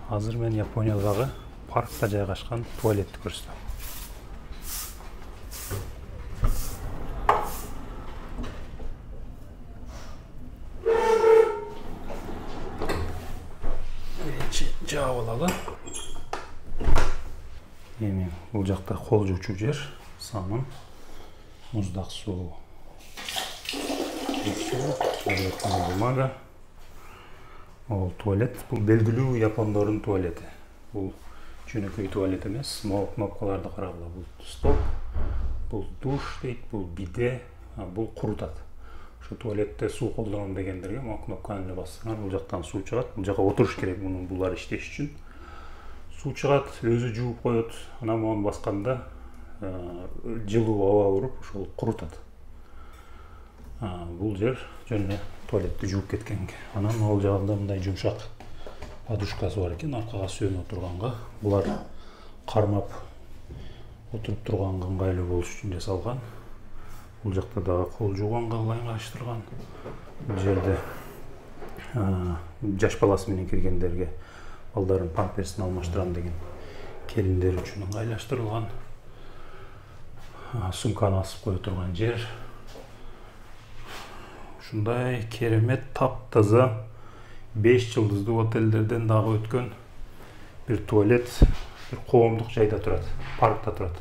Азыр мен Япониядагы паркта жайгашкан туалетти көрсөтөм. Жаап алалы. Эми бул жакта кол жуучу жер, самын, муздак суу, бумага. Ол туалет, бул белгилүү япондордун туалети. Бул жөнөкөй туалет эмес, могу кнопкаларды карагыла. Бул стоп, бул душ дейт, бул биде, бул курутат. Ошо туалетте суу колдоном дегендерге могу кнопканы эле бассаңар, бул жактан суу чыгат. Бул жака отуруш керек мунун булар иштеш үчүн. Суу чыгат, өзү жууп коет. Анан мону басканда жылуу аба уруп, ошол курутат. Бул жер жөн эле туалетти жууп кеткенге. Анан ал жагында мындай жумшак подушкасы бар экен, аркага сүйөнүп отурганга. Булар кармап отуруп турганга ыңгайлуу болуш үчүн жасалган. Бул жакта дагы кол жууганга ыңгайлаштырган. Бул жерде жаш баласы менен киргендерге балдардын памперсин алмаштырам деген келиндер үчүн ыңгайлаштырылган. Сумканы асып кое турган жер. Ушундай керемет, таптаза 5 жылдыздуу отелдерден дагы өткөн бир туалет, бир коомдук жайда турат, паркта турат.